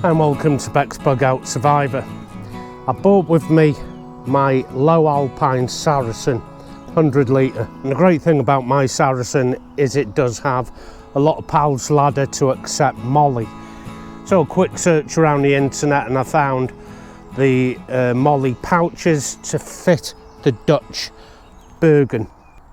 And welcome to bexbugoutsurvivor. I brought with me my LOWE ALPINE SARACEN 100 litre, and the great thing about my SARACEN is it does have a lot of PAL's ladder to accept molly. So a quick search around the internet and I found the molly pouches to fit the Dutch BERGEN.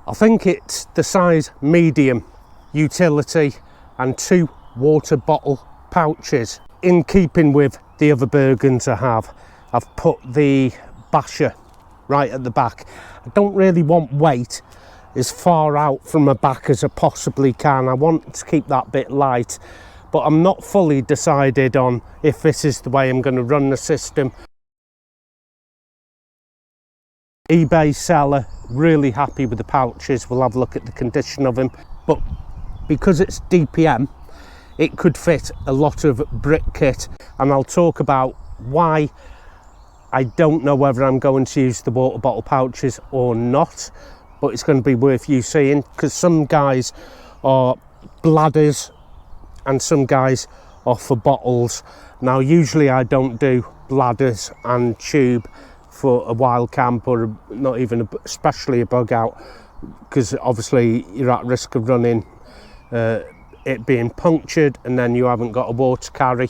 I think it's the size medium, utility, and 2 water bottle pouches. In keeping with the other BERGENs I have, I've put the basher right at the back. I don't really want weight as far out from my back as I possibly can. I want to keep that bit light, but I'm not fully decided on if this is the way I'm going to run the system. eBay seller, really happy with the pouches. We'll have a look at the condition of them, but because it's DPM, it could fit a lot of brick kit, and I'll talk about why I don't know whether I'm going to use the water bottle pouches or not, but it's going to be worth you seeing, because some guys are bladders and some guys are for bottles. Now usually I don't do bladders and tube for a wild camp, or not even especially a bug out, because obviously you're at risk of running it being punctured and then you haven't got a water carry.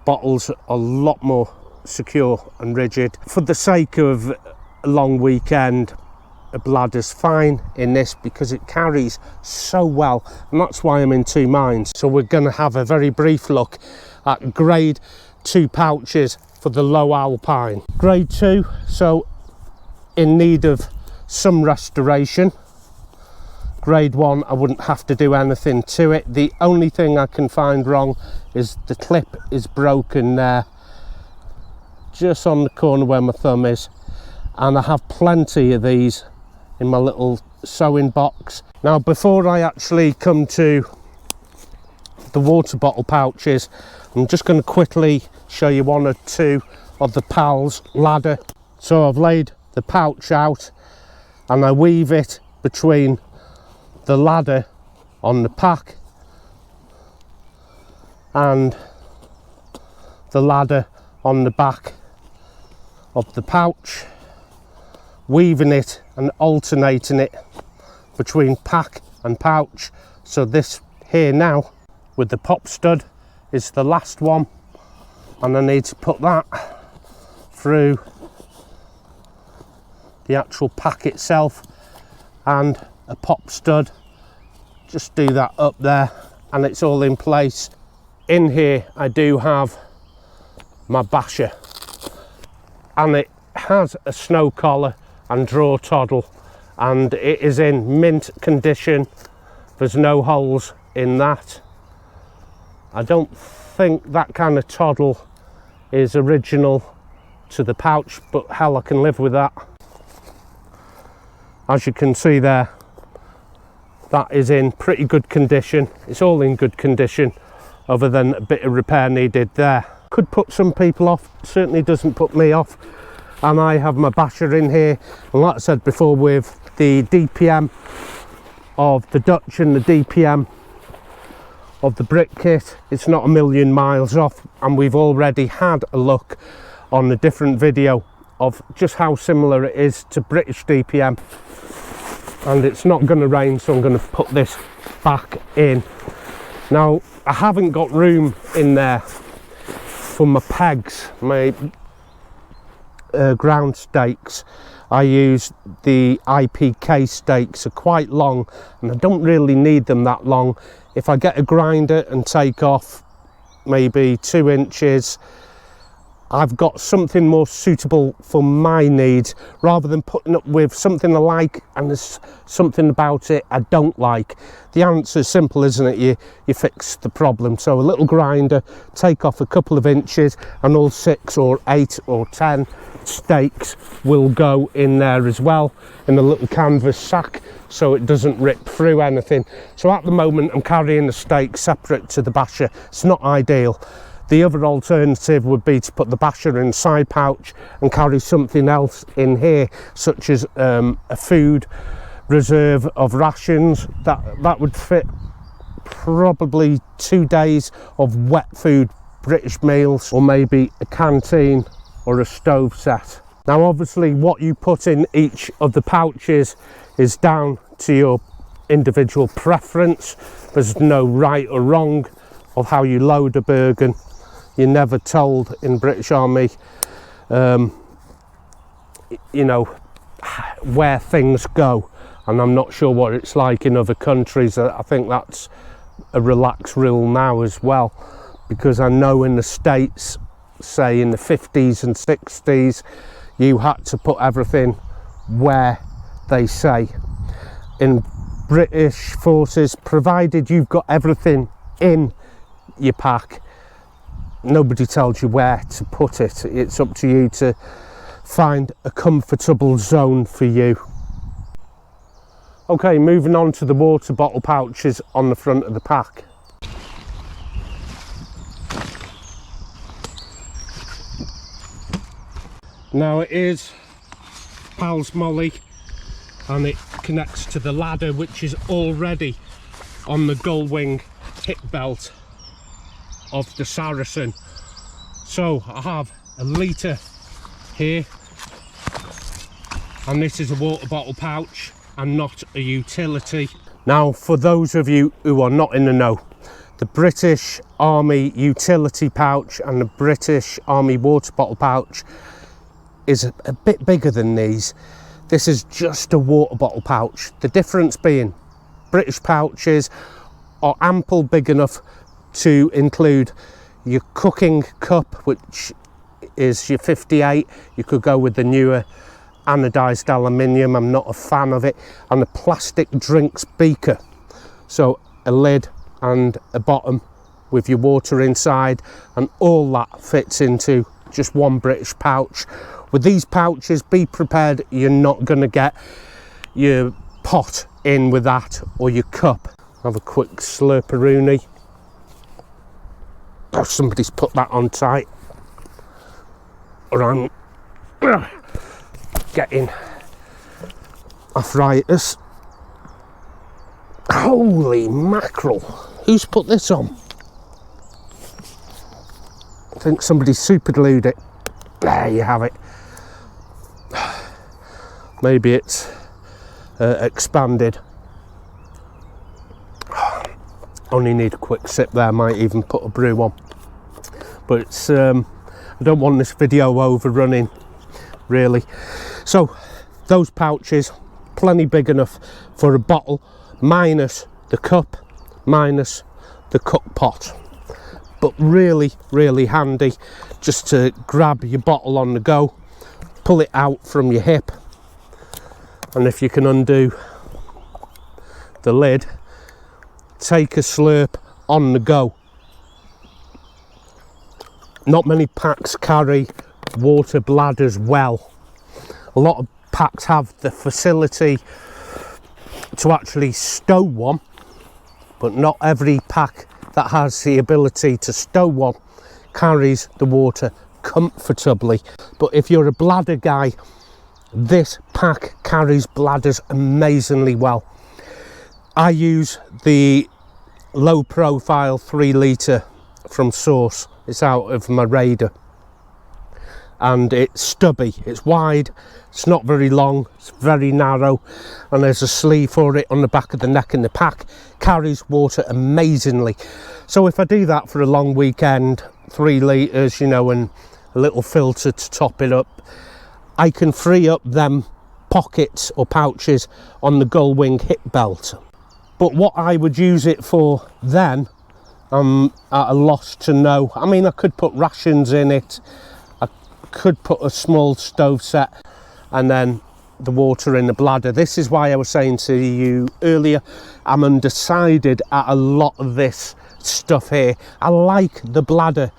Bottles are a lot more secure and rigid. For the sake of a long weekend, a bladder's fine in this because it carries so well, and that's why I'm in two minds. So we're going to have a very brief look at grade 2 pouches for the LOWE ALPINE. Grade 2, so in need of some restoration. Grade 1, I wouldn't have to do anything to it. The only thing I can find wrong is the clip is broken there, just on the corner where my thumb is. And I have plenty of these in my little sewing box. Now, before I actually come to the water bottle pouches, I'm just going to quickly show you one or two of the PAL's ladder. So I've laid the pouch out and I weave it between the ladder on the pack and the ladder on the back of the pouch, weaving it and alternating it between pack and pouch. So this here now with the pop stud is the last one, and I need to put that through the actual pack itself and a pop stud. Just do that up there and it's all in place. In here I do have my basher, and it has a snow collar and drawer toddle, and it is in mint condition. There's no holes in that. I don't think that kind of toddle is original to the pouch, but hell, I can live with that. As you can see there, that is in pretty good condition. It's all in good condition, other than a bit of repair needed there. Could put some people off, certainly doesn't put me off. And I have my basher in here, and like I said before, with the DPM of the Dutch and the DPM of the brick kit, it's not a million miles off, and we've already had a look on a different video of just how similar it is to British DPM. And it's not going to rain, so I'm going to put this back in. Now, I haven't got room in there for my pegs, my ground stakes. I use the IPK stakes, are quite long, and I don't really need them that long. If I get a grinder and take off maybe 2 inches. I've got something more suitable for my needs, rather than putting up with something I like and there's something about it I don't like. The answer's simple, isn't it? You fix the problem. So a little grinder, take off a couple of inches, and all 6 or 8 or 10 steaks will go in there as well, in a little canvas sack, so it doesn't rip through anything. So at the moment I'm carrying the steak separate to the basher. It's not ideal. The other alternative would be to put the basher in a side pouch and carry something else in here, such as a food reserve of rations. That would fit probably 2 days of wet food, British meals, or maybe a canteen or a stove set. Now obviously what you put in each of the pouches is down to your individual preference. There's no right or wrong of how you load a Bergen. You're never told in British Army, you know, where things go, and I'm not sure what it's like in other countries. I think that's a relaxed rule now as well, because I know in the States, say in the 50s and 60s, you had to put everything where they say. In British forces, provided you've got everything in your pack, nobody tells you where to put it. It's up to you to find a comfortable zone for you. Okay, moving on to the water bottle pouches on the front of the pack. Now it is Pals Molly, and it connects to the ladder, which is already on the gull-wing hip belt of the Saracen. So I have a litre here, and this is a water bottle pouch and not a utility. Now for those of you who are not in the know, the British Army utility pouch and the British Army water bottle pouch is a bit bigger than these. This is just a water bottle pouch. The difference being, British pouches are ample big enough to include your cooking cup, which is your 58. You could go with the newer anodized aluminium, I'm not a fan of it, and a plastic drinks beaker. So a lid and a bottom with your water inside, and all that fits into just one British pouch. With these pouches, be prepared, you're not going to get your pot in with that, or your cup. Have a quick slurperoonie. Oh, somebody's put that on tight, or I'm getting arthritis. Holy mackerel, who's put this on? I think somebody super glued it. There you have it. Maybe it's expanded. Only need a quick sip there, might even put a brew on. But it's, I don't want this video overrunning, really. So, those pouches, plenty big enough for a bottle, minus the cup, minus the cook pot. But really, really handy just to grab your bottle on the go, pull it out from your hip, and if you can undo the lid, take a slurp on the go. Not many packs carry water bladders well. A lot of packs have the facility to actually stow one, but not every pack that has the ability to stow one carries the water comfortably. But if you're a bladder guy, this pack carries bladders amazingly well. I use the low profile 3 litre from Source. It's out of my Raider, and it's stubby, it's wide, it's not very long, it's very narrow, and there's a sleeve for it on the back of the neck, and the pack carries water amazingly. So if I do that for a long weekend, 3 litres, you know, and a little filter to top it up, I can free up them pockets or pouches on the gull wing hip belt. But what I would use it for then, I'm at a loss to know. I mean, I could put rations in it, I could put a small stove set, and then the water in the bladder. This is why I was saying to you earlier, I'm undecided at a lot of this stuff here. I like the bladder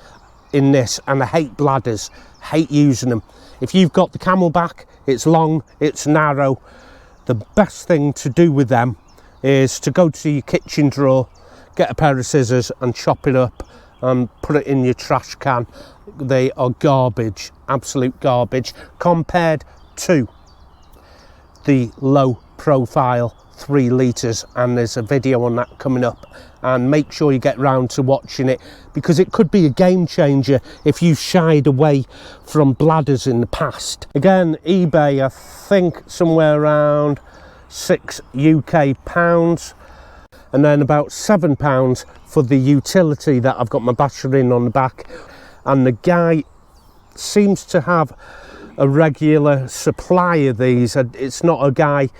in this, and I hate bladders, hate using them. If you've got the Camelback, it's long, it's narrow. The best thing to do with them is to go to your kitchen drawer, get a pair of scissors and chop it up and put it in your trash can. They are garbage, absolute garbage, compared to the low profile 3 litres, and there's a video on that coming up, and make sure you get round to watching it, because it could be a game changer if you shied away from bladders in the past. Again, eBay, I think somewhere around £6 UK, and then about £7 for the utility that I've got my battery in on the back. And the guy seems to have a regular supply of these. It's not a guy,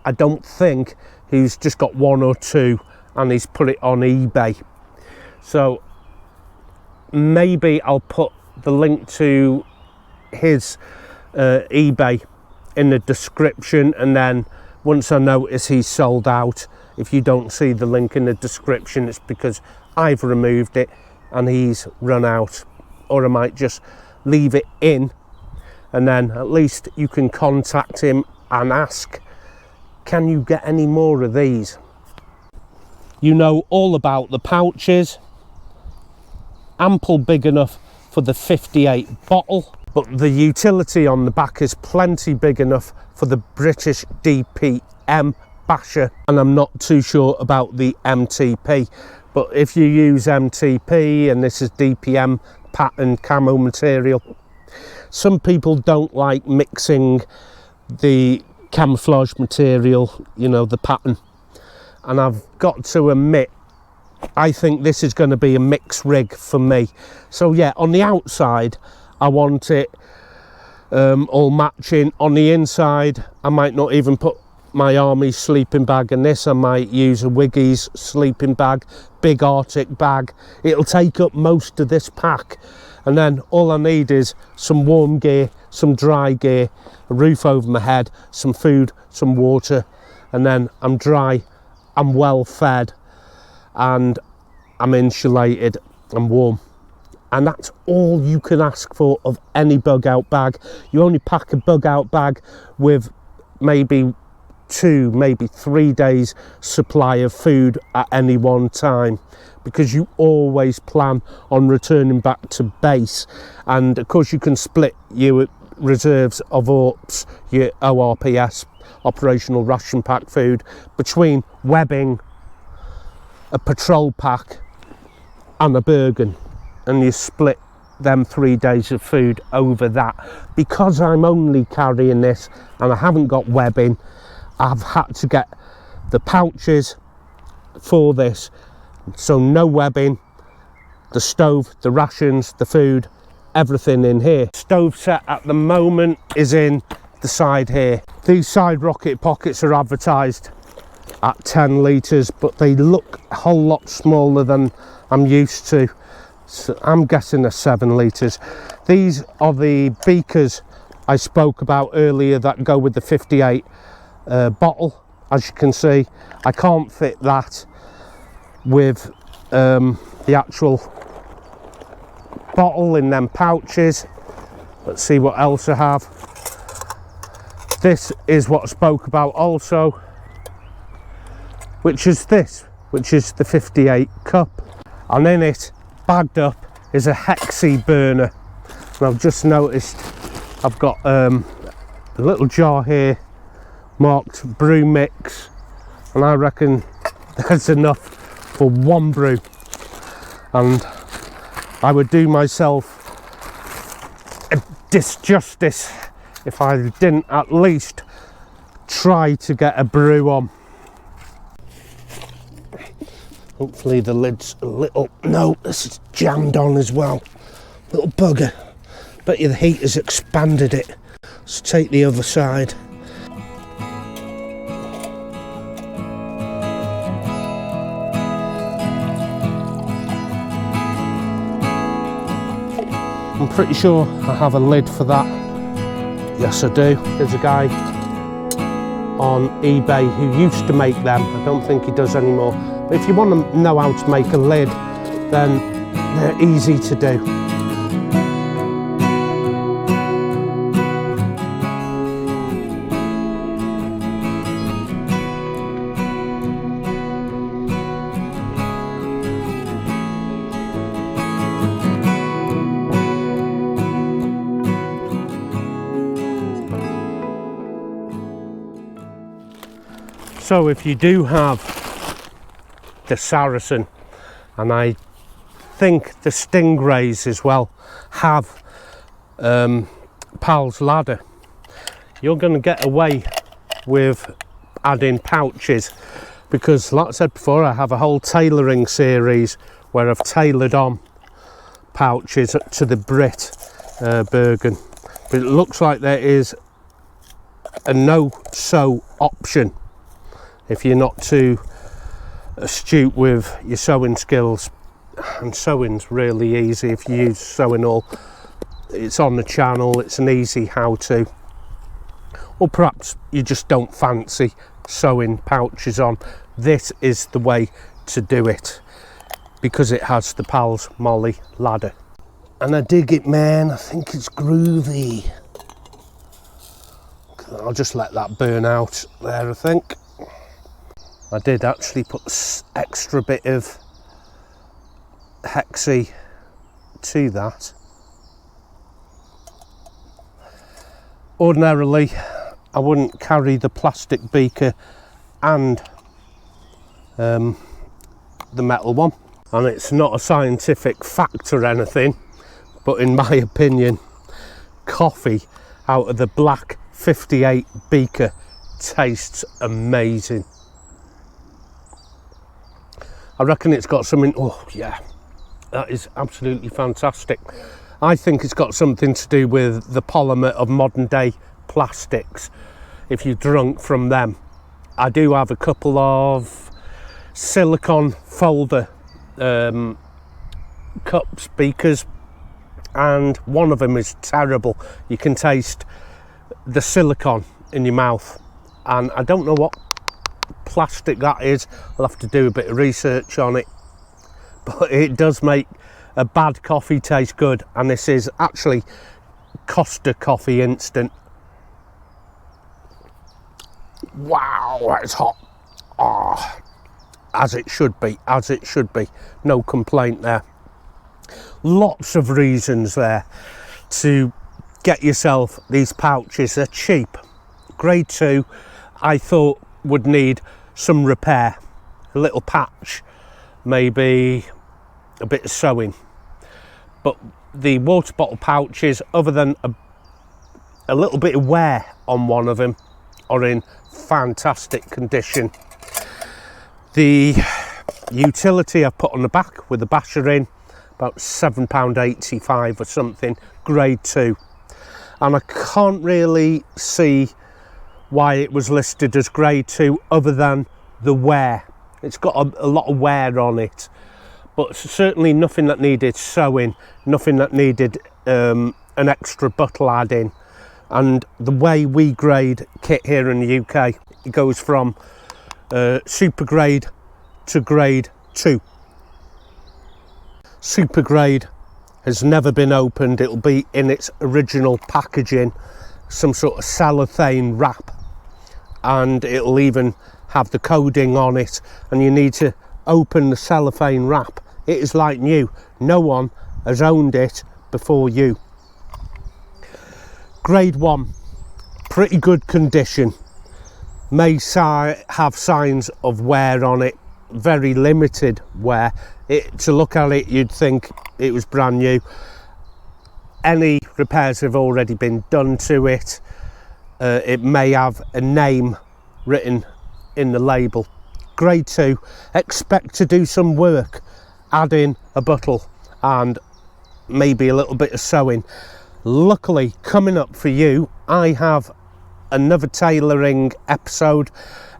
I don't think, who's just got 1 or 2 and he's put it on eBay. So maybe I'll put the link to his eBay in the description, and then once I notice he's sold out, if you don't see the link in the description, it's because I've removed it and he's run out. Or I might just leave it in, and then at least you can contact him and ask, can you get any more of these? You know all about the pouches. Ample big enough for the 58 bottle, but the utility on the back is plenty big enough for the British DPM basher, and I'm not too sure about the MTP, but if you use MTP and this is DPM pattern camo material, some people don't like mixing the camouflage material, you know, the pattern, and I've got to admit, I think this is going to be a mixed rig for me. So yeah, on the outside I want it all matching. On the inside I might not even put my army sleeping bag in this. I might use a Wiggy's sleeping bag, big Arctic bag. It'll take up most of this pack, and then all I need is some warm gear, some dry gear, a roof over my head, some food, some water, and then I'm dry, I'm well fed, and I'm insulated and warm. And that's all you can ask for of any bug out bag. You only pack a bug out bag with maybe 2, maybe 3 days supply of food at any one time, because you always plan on returning back to base. And of course you can split your reserves of ORPS, your ORPS, operational ration pack food, between webbing, a patrol pack and a Bergen, and you split them 3 days of food over that. Because I'm only carrying this and I haven't got webbing, I've had to get the pouches for this, so no webbing, the stove, the rations, the food, everything in here. Stove set at the moment is in the side here. These side rocket pockets are advertised at 10 litres, but they look a whole lot smaller than I'm used to, so I'm guessing they're 7 litres. These are the beakers I spoke about earlier that go with the 58 bottle. As you can see, I can't fit that with the actual bottle in them pouches. Let's see what else I have. This is what I spoke about also, which is this, which is the 58 cup, and in it, bagged up, is a Hexi burner. And I've just noticed I've got a little jar here marked brew mix, and I reckon there's enough for 1 brew, and I would do myself a disjustice if I didn't at least try to get a brew on. Hopefully the lid's a little, no, this is jammed on as well, little bugger. Bet you the heat has expanded it. Let's take the other side. I'm pretty sure I have a lid for that. Yes, I do. There's a guy on eBay who used to make them. I don't think he does anymore. But if you want to know how to make a lid, then they're easy to do. So if you do have the Saracen, and I think the Stingrays as well have Pal's ladder, you're going to get away with adding pouches, because like I said before, I have a whole tailoring series where I've tailored on pouches to the Brit Bergen, but it looks like there is a no-sew option if you're not too astute with your sewing skills. And sewing's really easy if you use sewing all. It's on the channel, it's an easy how-to. Or perhaps you just don't fancy sewing pouches on. This is the way to do it, because it has the Pal's Molly ladder. And I dig it, man. I think it's groovy. I'll just let that burn out there, I think. I did actually put extra bit of hexy to that. Ordinarily, I wouldn't carry the plastic beaker and the metal one, and it's not a scientific fact or anything, but in my opinion, coffee out of the black 58 beaker tastes amazing. I reckon it's got something, oh yeah, that is absolutely fantastic. I think it's got something to do with the polymer of modern day plastics, if you drunk from them. I do have a couple of silicone folder cups, beakers, and one of them is terrible. You can taste the silicone in your mouth, and I don't know what plastic that is. I'll have to do a bit of research on it, but it does make a bad coffee taste good. And this is actually Costa Coffee Instant. Wow, that's hot. Oh, as it should be, as it should be. No complaint there. Lots of reasons there to get yourself these pouches. They're cheap. Grade 2, I thought would need some repair, a little patch, maybe a bit of sewing, but the water bottle pouches, other than a little bit of wear on one of them, are in fantastic condition. The utility I put on the back with the basher in, about £7.85 or something, grade 2, and I can't really see why it was listed as grade 2 other than the wear. It's got a lot of wear on it, but certainly nothing that needed sewing, nothing that needed an extra buttle add in. And the way we grade kit here in the UK, it goes from super grade to grade 2. Super grade has never been opened. It'll be in its original packaging, some sort of cellophane wrap, and it'll even have the coding on it, and you need to open the cellophane wrap. It is like new. No one has owned it before you. Grade 1, pretty good condition. May have signs of wear on it, very limited wear. To look at it, you'd think it was brand new. Any repairs have already been done to it. It may have a name written in the label. Grade 2, expect to do some work, add in a buttle and maybe a little bit of sewing. Luckily, coming up for you, I have another tailoring episode,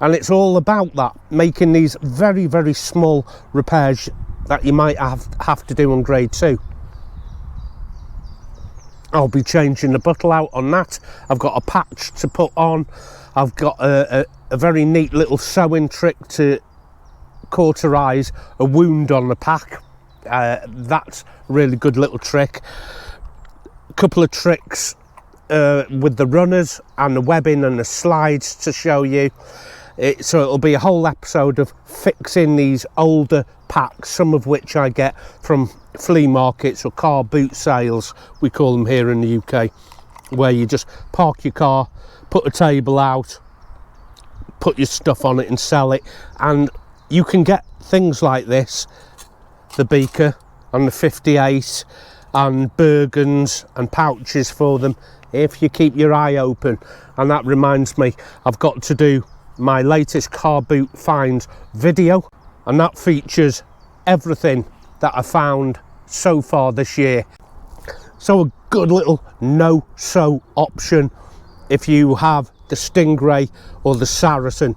and it's all about that, making these very, very small repairs that you might have to do on grade 2. I'll be changing the bottle out on that. I've got a patch to put on. I've got a very neat little sewing trick to cauterize a wound on the pack. That's a really good little trick. A couple of tricks with the runners and the webbing and the slides to show you. So it'll be a whole episode of fixing these older packs, some of which I get from flea markets or car boot sales, we call them here in the UK, where you just park your car, put a table out, put your stuff on it and sell it. And you can get things like this, the beaker and the 58 and Bergens and pouches for them, if you keep your eye open. And that reminds me, I've got to do my latest car boot finds video, and that features everything that I found so far this year. So a good little no-sew option if you have the Stingray or the Saracen.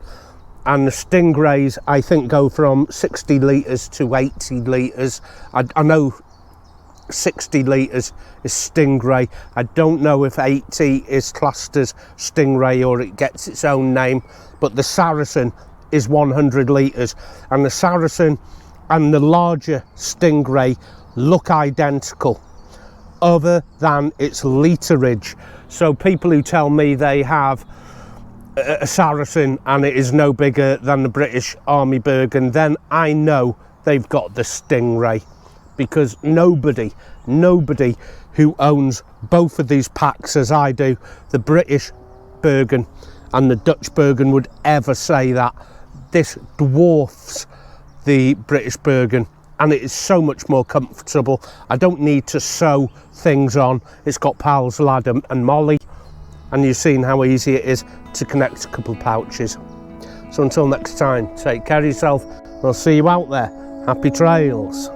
And the Stingrays I think go from 60 litres to 80 litres. I know 60 litres is Stingray. I don't know if 80 is classed as Stingray or it gets its own name, but the Saracen is 100 litres, and the Saracen and the larger Stingray look identical other than its literage. So people who tell me they have a Saracen and it is no bigger than the British Army Bergen, then I know they've got the Stingray, because nobody who owns both of these packs as I do, the British Bergen and the Dutch Bergen, would ever say that. This dwarfs the British Bergen, and it is so much more comfortable. I don't need to sew things on. It's got Pal's Lad and Molly, and you've seen how easy it is to connect a couple of pouches. So until next time, take care of yourself, and I'll see you out there. Happy trails.